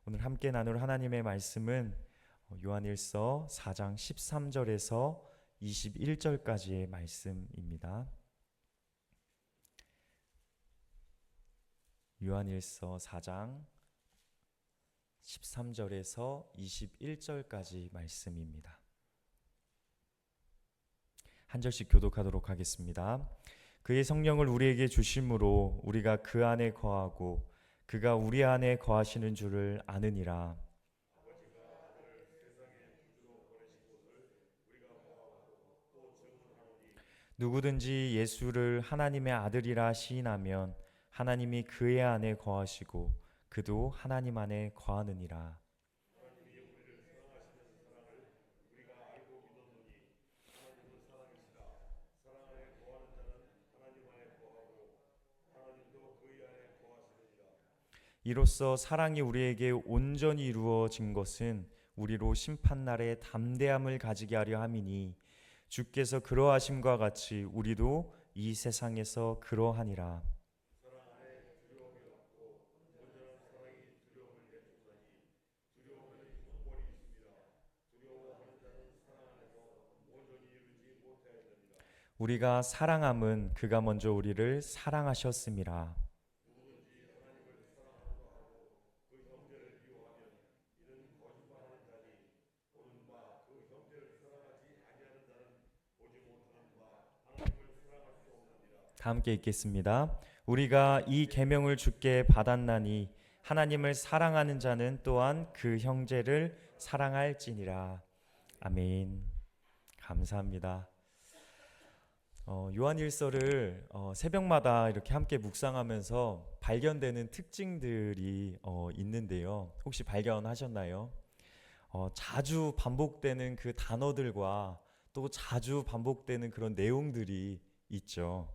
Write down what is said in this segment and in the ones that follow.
오늘 함께 나눌 하나님의 말씀은 요한일서 4장 13절에서 21절까지의 말씀입니다. 요한일서 4장 13절에서 21절까지 말씀입니다. 한 절씩 교독하도록 하겠습니다. 그의 성령을 우리에게 주심으로 우리가 그 안에 거하고 그가 우리 안에 거하시는 줄을 아느니라. 누구든지 예수를 하나님의 아들이라 시인하면 하나님이 그의 안에 거하시고 그도 하나님 안에 거하느니라. 이로써 사랑이 우리에게 온전히 이루어진 것은 우리로 심판날에 담대함을 가지게 하려 함이니 주께서 그러하심과 같이 우리도 이 세상에서 그러하니라. 우리가 사랑함은 그가 먼저 우리를 사랑하셨음이라. 다 함께 읽겠습니다. 우리가 이 계명을 주께 받았나니 하나님을 사랑하는 자는 또한 그 형제를 사랑할지니라. 아멘. 감사합니다. 요한일서를 새벽마다 이렇게 함께 묵상하면서 발견되는 특징들이 있는데요. 혹시 발견하셨나요? 자주 반복되는 그 단어들과 또 자주 반복되는 그런 내용들이 있죠.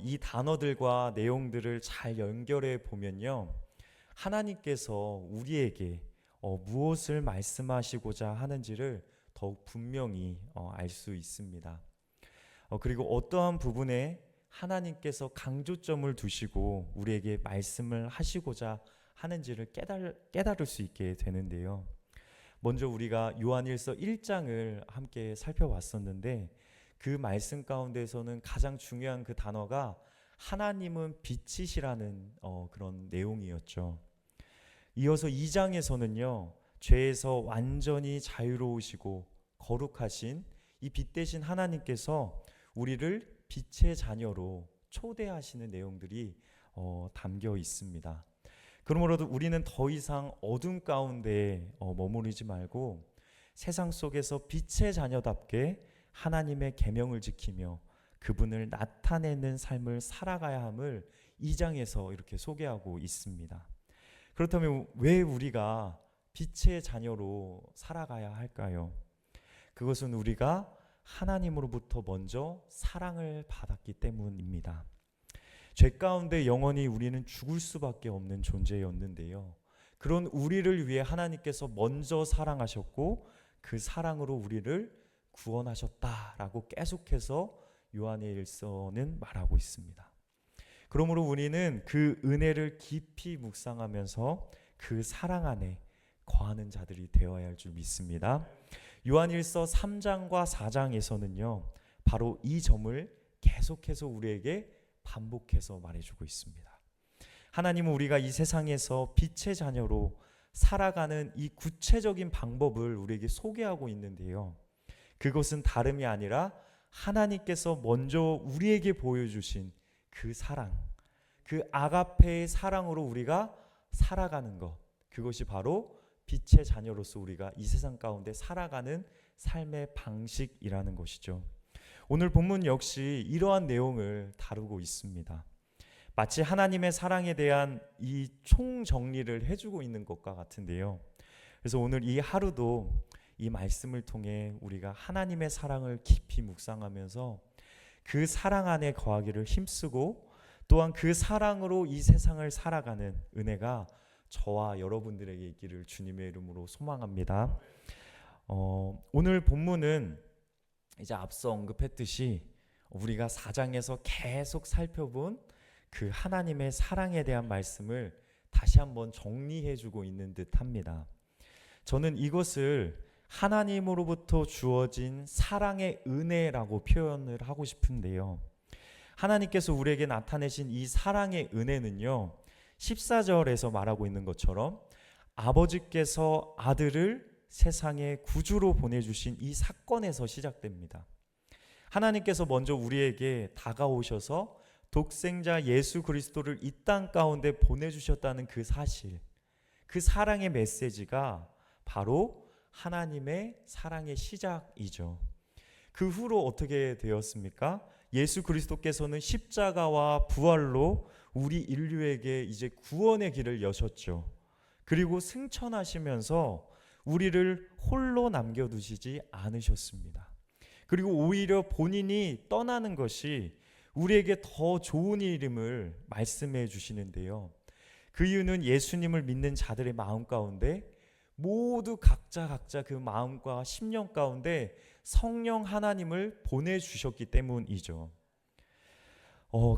이 단어들과 내용들을 잘 연결해 보면요, 하나님께서 우리에게 무엇을 말씀하시고자 하는지를 더욱 분명히 알 수 있습니다. 그리고 어떠한 부분에 하나님께서 강조점을 두시고 우리에게 말씀을 하시고자 하는지를 깨달을 수 있게 되는데요. 먼저 우리가 요한일서 1장을 함께 살펴봤었는데 그 말씀 가운데서는 가장 중요한 그 단어가 하나님은 빛이시라는 그런 내용이었죠. 이어서 2장에서는요, 죄에서 완전히 자유로우시고 거룩하신 이 빛 대신 하나님께서 우리를 빛의 자녀로 초대하시는 내용들이 담겨 있습니다. 그러므로도 우리는 더 이상 어둠 가운데 머무르지 말고 세상 속에서 빛의 자녀답게 하나님의 계명을 지키며 그분을 나타내는 삶을 살아가야 함을 2장에서 이렇게 소개하고 있습니다. 그렇다면 왜 우리가 빛의 자녀로 살아가야 할까요? 그것은 우리가 하나님으로부터 먼저 사랑을 받았기 때문입니다. 죄 가운데 영원히 우리는 죽을 수밖에 없는 존재였는데요. 그런 우리를 위해 하나님께서 먼저 사랑하셨고 그 사랑으로 우리를 구원하셨다라고 계속해서 요한의 일서는 말하고 있습니다. 그러므로 우리는 그 은혜를 깊이 묵상하면서 그 사랑 안에 거하는 자들이 되어야 할 줄 믿습니다. 요한일서 3장과 4장에서는요, 바로 이 점을 계속해서 우리에게 반복해서 말해주고 있습니다. 하나님은 우리가 이 세상에서 빛의 자녀로 살아가는 이 구체적인 방법을 우리에게 소개하고 있는데요, 그것은 다름이 아니라 하나님께서 먼저 우리에게 보여주신 그 사랑, 그 아가페의 사랑으로 우리가 살아가는 것, 그것이 바로 빛의 자녀로서 우리가 이 세상 가운데 살아가는 삶의 방식이라는 것이죠. 오늘 본문 역시 이러한 내용을 다루고 있습니다. 마치 하나님의 사랑에 대한 이 총정리를 해주고 있는 것과 같은데요. 그래서 오늘 이 하루도 이 말씀을 통해 우리가 하나님의 사랑을 깊이 묵상하면서 그 사랑 안에 거하기를 힘쓰고 또한 그 사랑으로 이 세상을 살아가는 은혜가 저와 여러분들에게 있기를 주님의 이름으로 소망합니다. 오늘 본문은 이제 앞서 언급했듯이 우리가 4장에서 계속 살펴본 그 하나님의 사랑에 대한 말씀을 다시 한번 정리해주고 있는 듯합니다. 저는 이것을 하나님으로부터 주어진 사랑의 은혜라고 표현을 하고 싶은데요. 하나님께서 우리에게 나타내신 이 사랑의 은혜는요, 14절에서 말하고 있는 것처럼 아버지께서 아들을 세상에 구주로 보내주신 이 사건에서 시작됩니다. 하나님께서 먼저 우리에게 다가오셔서 독생자 예수 그리스도를 이 땅 가운데 보내주셨다는 그 사실, 그 사랑의 메시지가 바로 하나님의 사랑의 시작이죠. 그 후로 어떻게 되었습니까? 예수 그리스도께서는 십자가와 부활로 우리 인류에게 이제 구원의 길을 여셨죠. 그리고 승천하시면서 우리를 홀로 남겨두시지 않으셨습니다. 그리고 오히려 본인이 떠나는 것이 우리에게 더 좋은 이름을 말씀해 주시는데요. 그 이유는 예수님을 믿는 자들의 마음 가운데 모두 각자 그 마음과 심령 가운데 성령 하나님을 보내주셨기 때문이죠.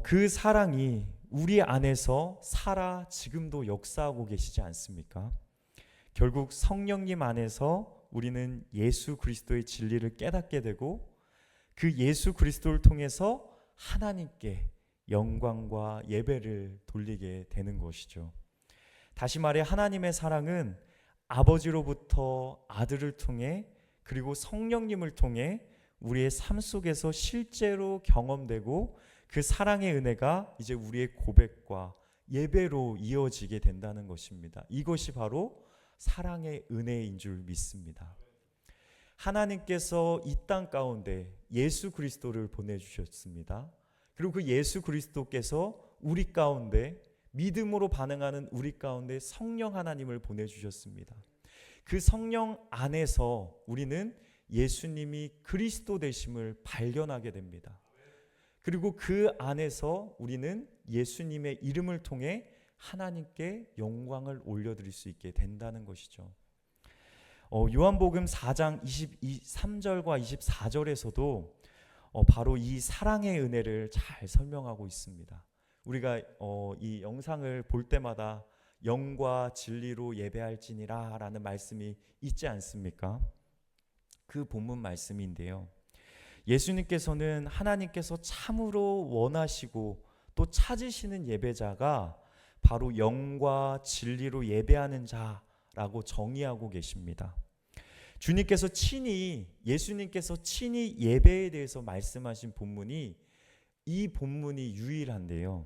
그 사랑이 우리 안에서 살아 지금도 역사하고 계시지 않습니까? 결국 성령님 안에서 우리는 예수 그리스도의 진리를 깨닫게 되고 그 예수 그리스도를 통해서 하나님께 영광과 예배를 돌리게 되는 것이죠. 다시 말해 하나님의 사랑은 아버지로부터 아들을 통해 그리고 성령님을 통해 우리의 삶 속에서 실제로 경험되고 그 사랑의 은혜가 이제 우리의 고백과 예배로 이어지게 된다는 것입니다. 이것이 바로 사랑의 은혜인 줄 믿습니다. 하나님께서 이 땅 가운데 예수 그리스도를 보내주셨습니다. 그리고 그 예수 그리스도께서 우리 가운데 믿음으로 반응하는 우리 가운데 성령 하나님을 보내주셨습니다. 그 성령 안에서 우리는 예수님이 그리스도 되심을 발견하게 됩니다. 그리고 그 안에서 우리는 예수님의 이름을 통해 하나님께 영광을 올려드릴 수 있게 된다는 것이죠. 요한복음 4장 23절과 24절에서도 바로 이 사랑의 은혜를 잘 설명하고 있습니다. 우리가 이 영상을 볼 때마다 영과 진리로 예배할지니라 라는 말씀이 있지 않습니까? 그 본문 말씀인데요. 예수님께서는 하나님께서 참으로 원하시고 또 찾으시는 예배자가 바로 영과 진리로 예배하는 자라고 정의하고 계십니다. 주님께서 예수님께서 친히 예배에 대해서 말씀하신 본문이 이 본문이 유일한데요.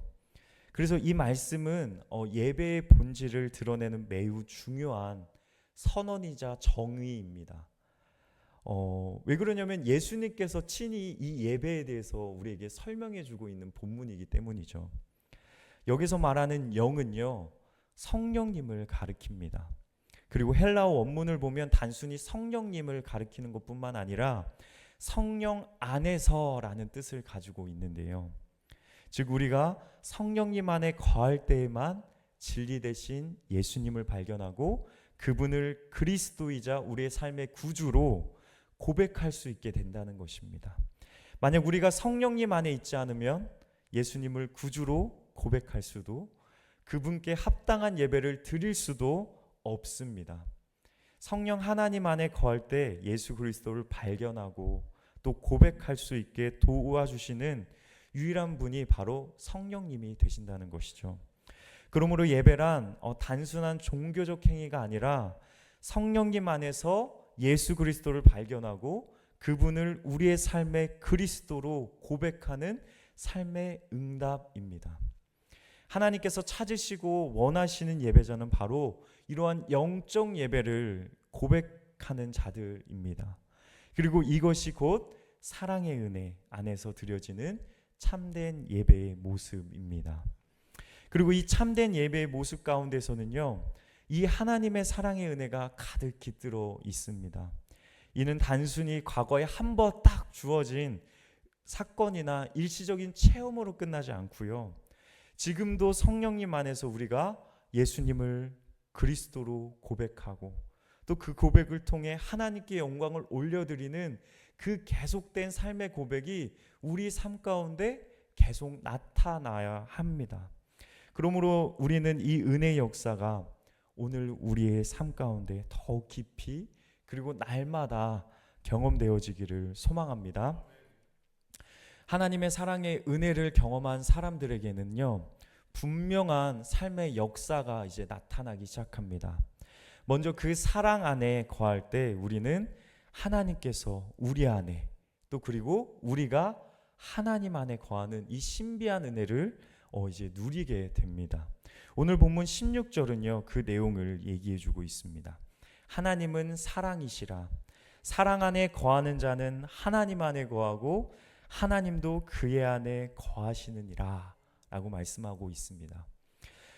그래서 이 말씀은 예배의 본질을 드러내는 매우 중요한 선언이자 정의입니다. 왜 그러냐면 예수님께서 친히 이 예배에 대해서 우리에게 설명해 주고 있는 본문이기 때문이죠. 여기서 말하는 영은요, 성령님을 가리킵니다. 그리고 헬라어 원문을 보면 단순히 성령님을 가리키는 것뿐만 아니라 성령 안에서라는 뜻을 가지고 있는데요. 즉 우리가 성령님 안에 거할 때에만 진리 대신 예수님을 발견하고 그분을 그리스도이자 우리의 삶의 구주로 고백할 수 있게 된다는 것입니다. 만약 우리가 성령님 안에 있지 않으면 예수님을 구주로 고백할 수도 그분께 합당한 예배를 드릴 수도 없습니다. 성령 하나님 안에 거할 때 예수 그리스도를 발견하고 또 고백할 수 있게 도와주시는 유일한 분이 바로 성령님이 되신다는 것이죠. 그러므로 예배란 단순한 종교적 행위가 아니라 성령님 안에서 예수 그리스도를 발견하고 그분을 우리의 삶의 그리스도로 고백하는 삶의 응답입니다. 하나님께서 찾으시고 원하시는 예배자는 바로 이러한 영적 예배를 고백하는 자들입니다. 그리고 이것이 곧 사랑의 은혜 안에서 드려지는 참된 예배의 모습입니다. 그리고 이 참된 예배의 모습 가운데서는요, 이 하나님의 사랑의 은혜가 가득 깃들어 있습니다. 이는 단순히 과거에 한 번 딱 주어진 사건이나 일시적인 체험으로 끝나지 않고요. 지금도 성령님 안에서 우리가 예수님을 그리스도로 고백하고 또 그 고백을 통해 하나님께 영광을 올려드리는 그 계속된 삶의 고백이 우리 삶 가운데 계속 나타나야 합니다. 그러므로 우리는 이 은혜의 역사가 오늘 우리의 삶 가운데 더욱 깊이 그리고 날마다 경험되어지기를 소망합니다. 하나님의 사랑의 은혜를 경험한 사람들에게는요, 분명한 삶의 역사가 이제 나타나기 시작합니다. 먼저 그 사랑 안에 거할 때 우리는 하나님께서 우리 안에, 또 그리고 우리가 하나님 안에 거하는 이 신비한 은혜를 이제 누리게 됩니다. 오늘 본문 16절은요, 그 내용을 얘기해 주고 있습니다. 하나님은 사랑이시라. 사랑 안에 거하는 자는 하나님 안에 거하고 하나님도 그의 안에 거하시느니라 라고 말씀하고 있습니다.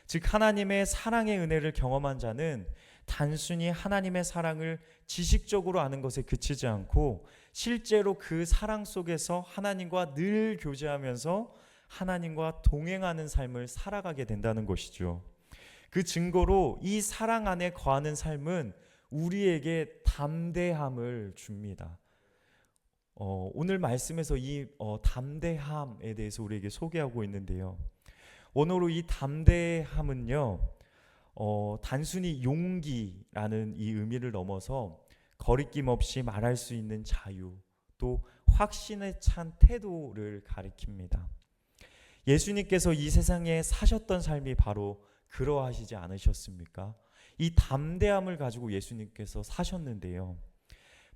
즉 하나님의 사랑의 은혜를 경험한 자는 단순히 하나님의 사랑을 지식적으로 아는 것에 그치지 않고 실제로 그 사랑 속에서 하나님과 늘 교제하면서 하나님과 동행하는 삶을 살아가게 된다는 것이죠. 그 증거로 이 사랑 안에 거하는 삶은 우리에게 담대함을 줍니다. 오늘 말씀에서 이 담대함에 대해서 우리에게 소개하고 있는데요. 원어로 이 담대함은요, 단순히 용기라는 이 의미를 넘어서 거리낌 없이 말할 수 있는 자유, 또 확신에 찬 태도를 가리킵니다. 예수님께서 이 세상에 사셨던 삶이 바로 그러하시지 않으셨습니까? 이 담대함을 가지고 예수님께서 사셨는데요.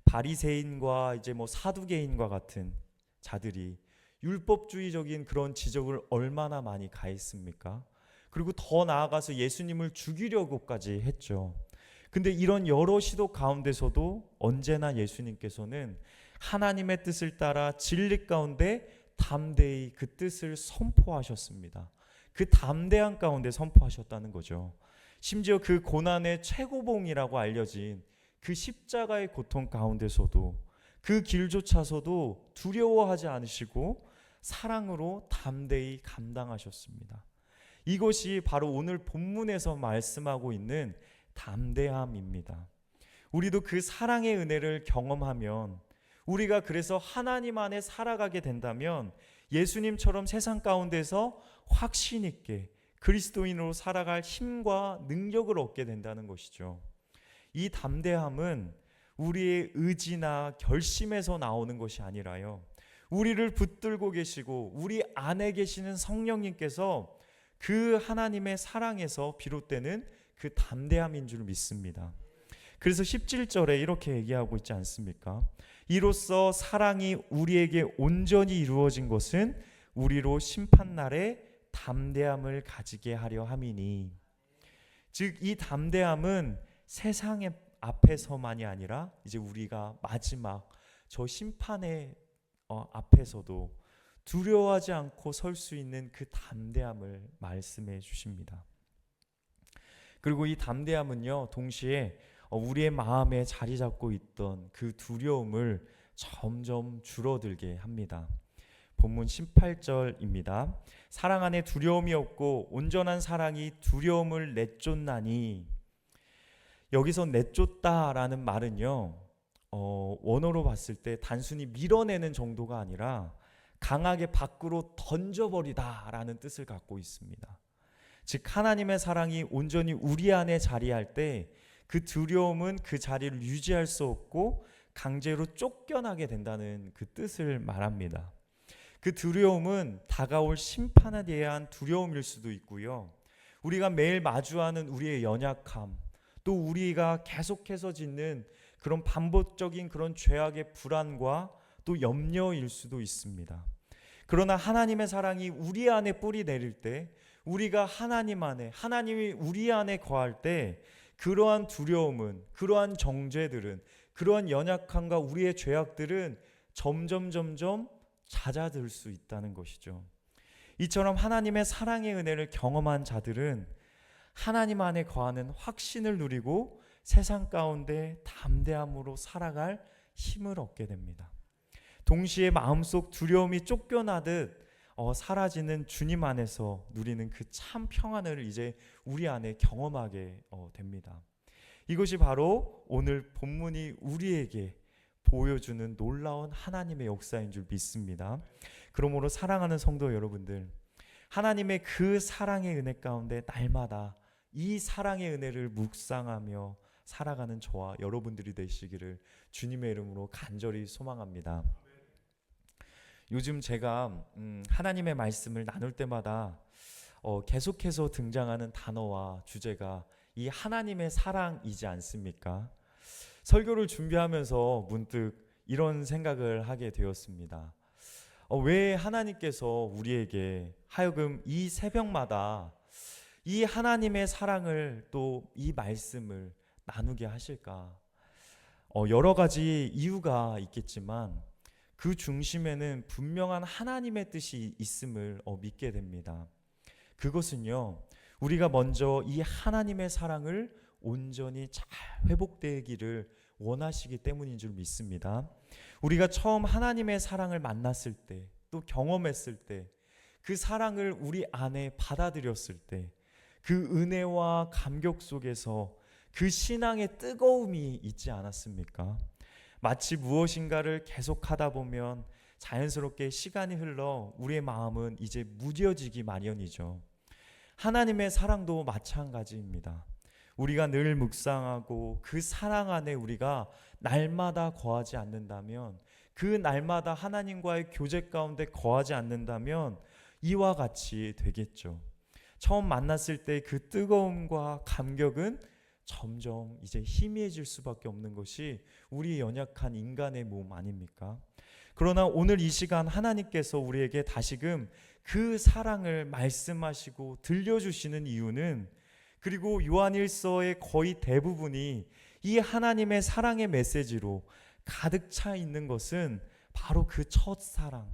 바리새인과 이제 사두개인과 같은 자들이 율법주의적인 그런 지적을 얼마나 많이 가했습니까? 그리고 더 나아가서 예수님을 죽이려고까지 했죠. 근데 이런 여러 시도 가운데서도 언제나 예수님께서는 하나님의 뜻을 따라 진리 가운데 담대히 그 뜻을 선포하셨습니다. 그 담대한 가운데 선포하셨다는 거죠. 심지어 그 고난의 최고봉이라고 알려진 그 십자가의 고통 가운데서도 그 길조차서도 두려워하지 않으시고 사랑으로 담대히 감당하셨습니다. 이것이 바로 오늘 본문에서 말씀하고 있는 담대함입니다. 우리도 그 사랑의 은혜를 경험하면, 우리가 그래서 하나님 안에 살아가게 된다면 예수님처럼 세상 가운데서 확신 있게 그리스도인으로 살아갈 힘과 능력을 얻게 된다는 것이죠. 이 담대함은 우리의 의지나 결심에서 나오는 것이 아니라요, 우리를 붙들고 계시고 우리 안에 계시는 성령님께서 그 하나님의 사랑에서 비롯되는 그 담대함인 줄 믿습니다. 그래서 17절에 이렇게 얘기하고 있지 않습니까? 이로써 사랑이 우리에게 온전히 이루어진 것은 우리로 심판날에 담대함을 가지게 하려 함이니, 즉 이 담대함은 세상의 앞에서만이 아니라 이제 우리가 마지막 저 심판의 앞에서도 두려워하지 않고 설 수 있는 그 담대함을 말씀해 주십니다. 그리고 이 담대함은요, 동시에 우리의 마음에 자리 잡고 있던 그 두려움을 점점 줄어들게 합니다. 본문 18절입니다. 사랑 안에 두려움이 없고 온전한 사랑이 두려움을 내쫓나니, 여기서 내쫓다라는 말은요, 원어로 봤을 때 단순히 밀어내는 정도가 아니라 강하게 밖으로 던져버리다라는 뜻을 갖고 있습니다. 즉 하나님의 사랑이 온전히 우리 안에 자리할 때 그 두려움은 그 자리를 유지할 수 없고 강제로 쫓겨나게 된다는 그 뜻을 말합니다. 그 두려움은 다가올 심판에 대한 두려움일 수도 있고요, 우리가 매일 마주하는 우리의 연약함, 또 우리가 계속해서 짓는 그런 반복적인 그런 죄악의 불안과 또 염려일 수도 있습니다. 그러나 하나님의 사랑이 우리 안에 뿌리 내릴 때, 우리가 하나님 안에, 하나님이 우리 안에 거할 때 그러한 두려움은, 그러한 정죄들은, 그러한 연약함과 우리의 죄악들은 점점 잦아들 수 있다는 것이죠. 이처럼 하나님의 사랑의 은혜를 경험한 자들은 하나님 안에 거하는 확신을 누리고 세상 가운데 담대함으로 살아갈 힘을 얻게 됩니다. 동시에 마음속 두려움이 쫓겨나듯 사라지는 주님 안에서 누리는 그 참 평안을 이제 우리 안에 경험하게 됩니다. 이것이 바로 오늘 본문이 우리에게 보여주는 놀라운 하나님의 역사인 줄 믿습니다. 그러므로 사랑하는 성도 여러분들, 하나님의 그 사랑의 은혜 가운데 날마다 이 사랑의 은혜를 묵상하며 살아가는 저와 여러분들이 되시기를 주님의 이름으로 간절히 소망합니다. 요즘 제가 하나님의 말씀을 나눌 때마다 계속해서 등장하는 단어와 주제가 이 하나님의 사랑이지 않습니까? 설교를 준비하면서 문득 이런 생각을 하게 되었습니다. 왜 하나님께서 우리에게 하여금 이 새벽마다 이 하나님의 사랑을 또 이 말씀을 나누게 하실까? 여러 가지 이유가 있겠지만 그 중심에는 분명한 하나님의 뜻이 있음을 믿게 됩니다. 그것은요, 우리가 먼저 이 하나님의 사랑을 온전히 잘 회복되기를 원하시기 때문인 줄 믿습니다. 우리가 처음 하나님의 사랑을 만났을 때, 또 경험했을 때, 그 사랑을 우리 안에 받아들였을 때, 그 은혜와 감격 속에서 그 신앙의 뜨거움이 있지 않았습니까? 마치 무엇인가를 계속하다 보면 자연스럽게 시간이 흘러 우리의 마음은 이제 무뎌지기 마련이죠. 하나님의 사랑도 마찬가지입니다. 우리가 늘 묵상하고 그 사랑 안에 우리가 날마다 거하지 않는다면, 그 날마다 하나님과의 교제 가운데 거하지 않는다면 이와 같이 되겠죠. 처음 만났을 때 그 뜨거움과 감격은 점점 이제 희미해질 수밖에 없는 것이 우리 연약한 인간의 몸 아닙니까? 그러나 오늘 이 시간 하나님께서 우리에게 다시금 그 사랑을 말씀하시고 들려주시는 이유는, 그리고 요한일서의 거의 대부분이 이 하나님의 사랑의 메시지로 가득 차 있는 것은 바로 그 첫사랑,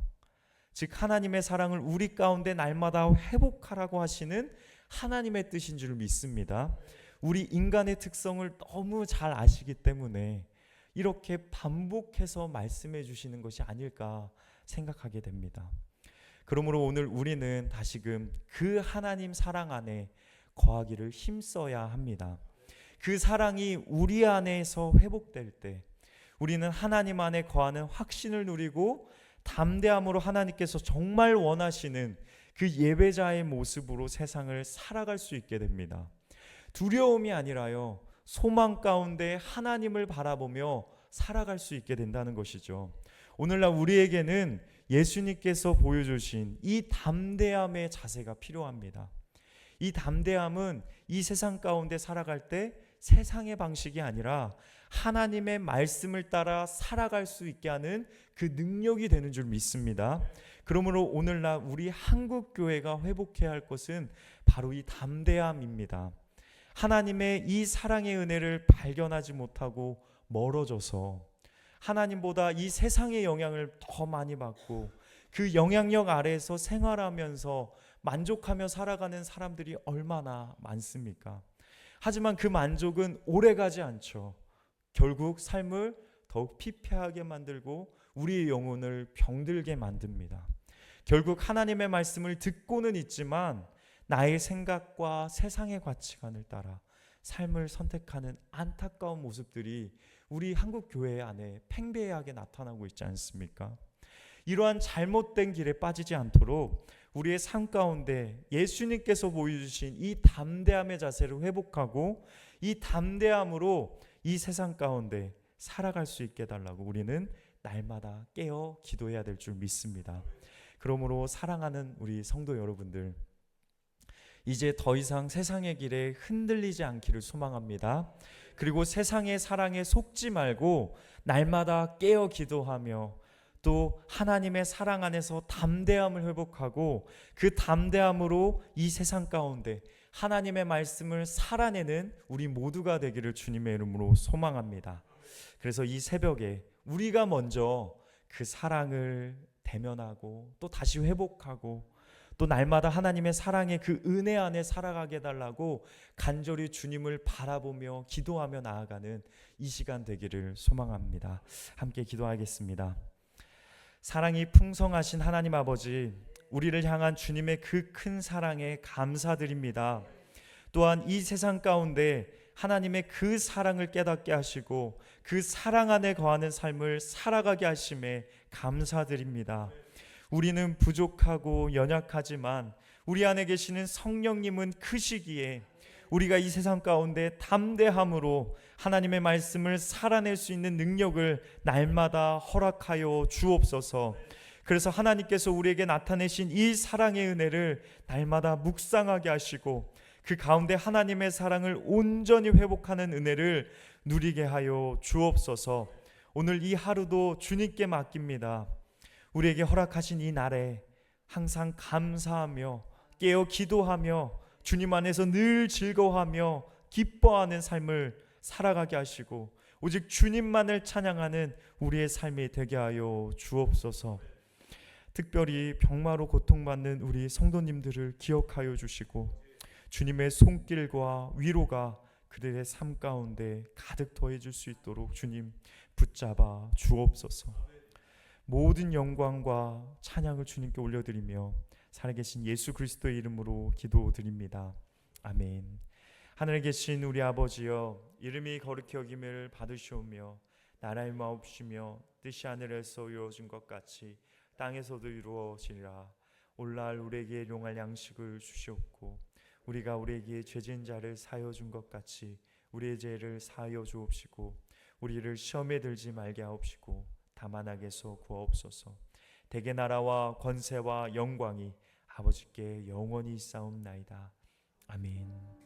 즉 하나님의 사랑을 우리 가운데 날마다 회복하라고 하시는 하나님의 뜻인 줄 믿습니다. 우리 인간의 특성을 너무 잘 아시기 때문에 이렇게 반복해서 말씀해 주시는 것이 아닐까 생각하게 됩니다. 그러므로 오늘 우리는 다시금 그 하나님 사랑 안에 거하기를 힘써야 합니다. 그 사랑이 우리 안에서 회복될 때 우리는 하나님 안에 거하는 확신을 누리고 담대함으로 하나님께서 정말 원하시는 그 예배자의 모습으로 세상을 살아갈 수 있게 됩니다. 두려움이 아니라요, 소망 가운데 하나님을 바라보며 살아갈 수 있게 된다는 것이죠. 오늘날 우리에게는 예수님께서 보여주신 이 담대함의 자세가 필요합니다. 이 담대함은 이 세상 가운데 살아갈 때 세상의 방식이 아니라 하나님의 말씀을 따라 살아갈 수 있게 하는 그 능력이 되는 줄 믿습니다. 그러므로 오늘날 우리 한국교회가 회복해야 할 것은 바로 이 담대함입니다. 하나님의 이 사랑의 은혜를 발견하지 못하고 멀어져서 하나님보다 이 세상의 영향을 더 많이 받고 그 영향력 아래에서 생활하면서 만족하며 살아가는 사람들이 얼마나 많습니까? 하지만 그 만족은 오래가지 않죠. 결국 삶을 더욱 피폐하게 만들고 우리의 영혼을 병들게 만듭니다. 결국 하나님의 말씀을 듣고는 있지만 나의 생각과 세상의 가치관을 따라 삶을 선택하는 안타까운 모습들이 우리 한국 교회 안에 팽배하게 나타나고 있지 않습니까? 이러한 잘못된 길에 빠지지 않도록 우리의 삶 가운데 예수님께서 보여주신 이 담대함의 자세를 회복하고 이 담대함으로 이 세상 가운데 살아갈 수 있게 해달라고 우리는 날마다 깨어 기도해야 될 줄 믿습니다. 그러므로 사랑하는 우리 성도 여러분들, 이제 더 이상 세상의 길에 흔들리지 않기를 소망합니다. 그리고 세상의 사랑에 속지 말고 날마다 깨어 기도하며 또 하나님의 사랑 안에서 담대함을 회복하고 그 담대함으로 이 세상 가운데 하나님의 말씀을 살아내는 우리 모두가 되기를 주님의 이름으로 소망합니다. 그래서 이 새벽에 우리가 먼저 그 사랑을 대면하고 또 다시 회복하고 또 날마다 하나님의 사랑의 그 은혜 안에 살아가게 해달라고 간절히 주님을 바라보며 기도하며 나아가는 이 시간 되기를 소망합니다. 함께 기도하겠습니다. 사랑이 풍성하신 하나님 아버지, 우리를 향한 주님의 그 큰 사랑에 감사드립니다. 또한 이 세상 가운데 하나님의 그 사랑을 깨닫게 하시고 그 사랑 안에 거하는 삶을 살아가게 하심에 감사드립니다. 우리는 부족하고 연약하지만 우리 안에 계시는 성령님은 크시기에 우리가 이 세상 가운데 담대함으로 하나님의 말씀을 살아낼 수 있는 능력을 날마다 허락하여 주옵소서. 그래서 하나님께서 우리에게 나타내신 이 사랑의 은혜를 날마다 묵상하게 하시고 그 가운데 하나님의 사랑을 온전히 회복하는 은혜를 누리게 하여 주옵소서. 오늘 이 하루도 주님께 맡깁니다. 우리에게 허락하신 이 날에 항상 감사하며 깨어 기도하며 주님 안에서 늘 즐거워하며 기뻐하는 삶을 살아가게 하시고 오직 주님만을 찬양하는 우리의 삶이 되게 하여 주옵소서. 특별히 병마로 고통받는 우리 성도님들을 기억하여 주시고 주님의 손길과 위로가 그들의 삶 가운데 가득 더해질 수 있도록 주님 붙잡아 주옵소서. 모든 영광과 찬양을 주님께 올려드리며 살아계신 예수 그리스도의 이름으로 기도드립니다. 아멘. 하늘에 계신 우리 아버지여, 이름이 거룩히 여김을 받으시오며 나라의 마옵시며 뜻이 하늘에서 이루어진 것 같이 땅에서도 이루어지리라. 오늘날 우리에게 일용할 양식을 주시옵고 우리가 우리에게 죄진 자를 사하여 준 것 같이 우리의 죄를 사하여 주옵시고 우리를 시험에 들지 말게 하옵시고 다만 악에서 구하옵소서. 대개 나라와 권세와 영광이 아버지께 영원히 있사옵나이다. 아멘.